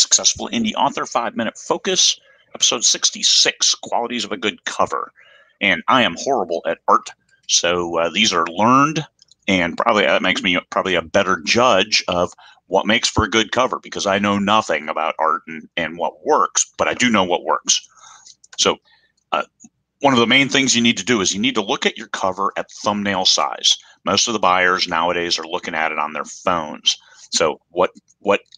Successful Indie Author 5-Minute Focus, episode 66, Qualities of a Good Cover. And I am horrible at art, so these are learned, and probably that makes me probably a better judge of what makes for a good cover, because I know nothing about art and what works, but I do know what works. So one of the main things you need to do is you need to look at your cover at thumbnail size. Most of the buyers nowadays are looking at it on their phones. So what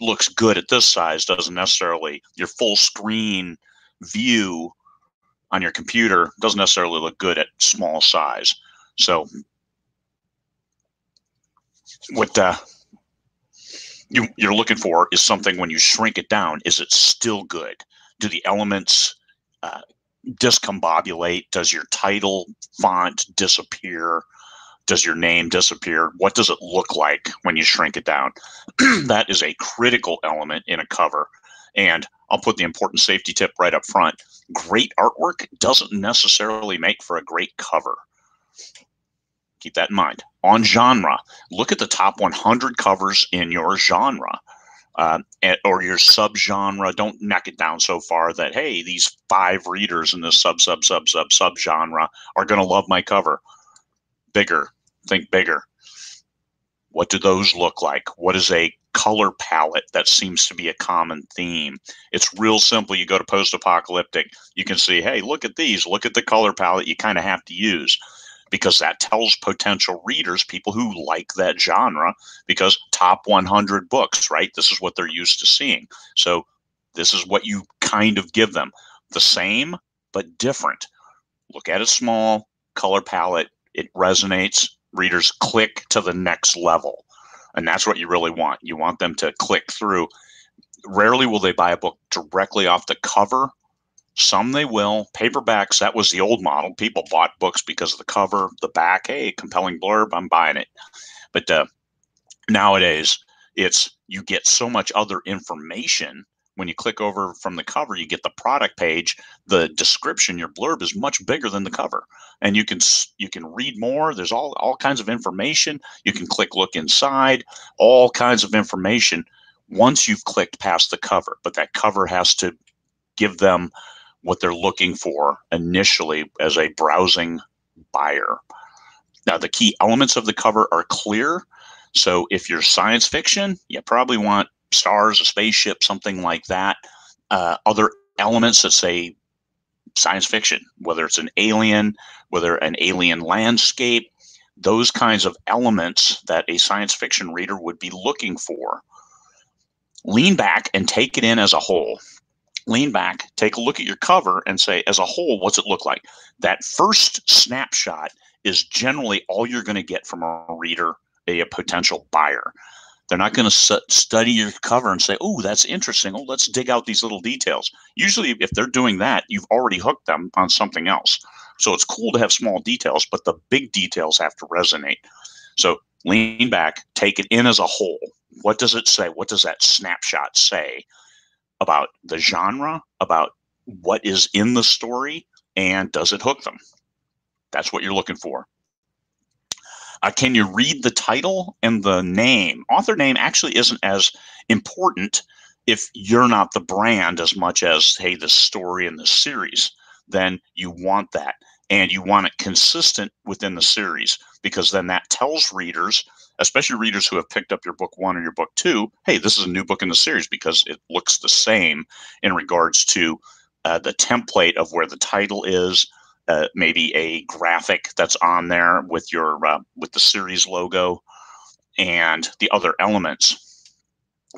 looks good at this size doesn't necessarily, your full screen view on your computer doesn't necessarily look good at small size. So what you're looking for is something, when you shrink it down, is it still good? Do the elements discombobulate? Does your title font disappear? Does your name disappear? What does it look like when you shrink it down? That is a critical element in a cover. And I'll put the important safety tip right up front. Great artwork doesn't necessarily make for a great cover. Keep that in mind. On genre, look at the top 100 covers in your genre. Or your subgenre. Don't neck it down so far that, hey, these 5 readers in this subgenre are going to love my cover. Bigger. Think bigger. What do those look like? What is a color palette that seems to be a common theme? It's real simple. You go to post-apocalyptic, you can see, hey, look at these. Look at the color palette you kind of have to use, because that tells potential readers, people who like that genre, because top 100 books, right? This is what they're used to seeing. So this is what you kind of give them. The same, but different. Look at it small, color palette, it resonates. Readers click to the next level. And that's what you really want. You want them to click through. Rarely will they buy a book directly off the cover. Some they will. Paperbacks, that was the old model. People bought books because of the cover, the back. Hey, compelling blurb, I'm buying it. But nowadays, it's, you get so much other information. When you click over from the cover, you get the product page. The description, your blurb, is much bigger than the cover. And you can read more. There's all kinds of information. You can look inside, all kinds of information once you've clicked past the cover. But that cover has to give them what they're looking for initially as a browsing buyer. Now, the key elements of the cover are clear. So if you're science fiction, you probably want stars, a spaceship, something like that. Other elements that say science fiction, whether it's an alien, whether an alien landscape, those kinds of elements that a science fiction reader would be looking for. Lean back and take it in as a whole. Lean back, take a look at your cover and say, as a whole, what's it look like? That first snapshot is generally all you're going to get from a reader, a potential buyer. They're not going to study your cover and say, oh, that's interesting. Oh, let's dig out these little details. Usually, if they're doing that, you've already hooked them on something else. So it's cool to have small details, but the big details have to resonate. So lean back, take it in as a whole. What does it say? What does that snapshot say about the genre, about what is in the story, and does it hook them? That's what you're looking for. Can you read the title and the name? Author name actually isn't as important if you're not the brand as much as, hey, the story and the series. Then you want that. And you want it consistent within the series, because then that tells readers, especially readers who have picked up your book 1 or your book 2, hey, this is a new book in the series, because it looks the same in regards to the template of where the title is, maybe a graphic that's on there with your with the series logo, and the other elements.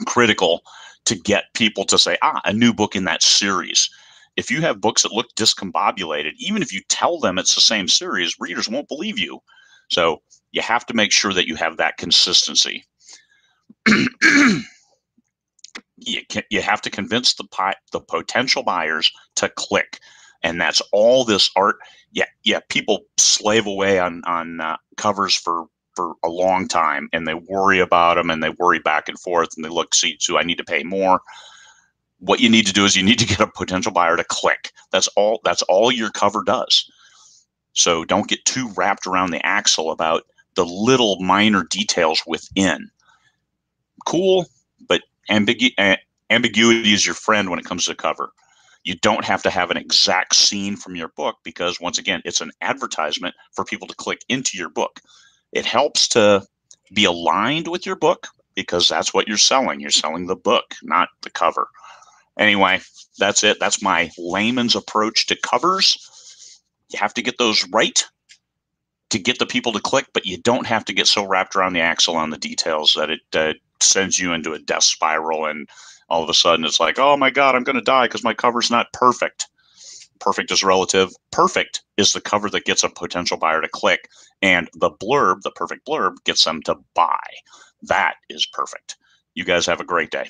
Critical to get people to say, a new book in that series. If you have books that look discombobulated, even if you tell them it's the same series, readers won't believe you. So you have to make sure that you have that consistency. You have to convince the potential buyers to click. And that's all this art. Yeah. People slave away on covers for a long time, and they worry about them, and they worry back and forth, and they look, see, do I need to pay more? What you need to do is you need to get a potential buyer to click. That's all your cover does. So don't get too wrapped around the axle about the little minor details within. Cool, but Ambiguity is your friend when it comes to cover. You don't have to have an exact scene from your book because, once again, it's an advertisement for people to click into your book. It helps to be aligned with your book because that's what you're selling. You're selling the book, not the cover. Anyway, that's it. That's my layman's approach to covers. You have to get those right to get the people to click, but you don't have to get so wrapped around the axle on the details that it sends you into a death spiral, and all of a sudden it's like, oh my God, I'm going to die because my cover's not perfect. Perfect is relative. Perfect is the cover that gets a potential buyer to click, and the blurb, the perfect blurb, gets them to buy. That is perfect. You guys have a great day.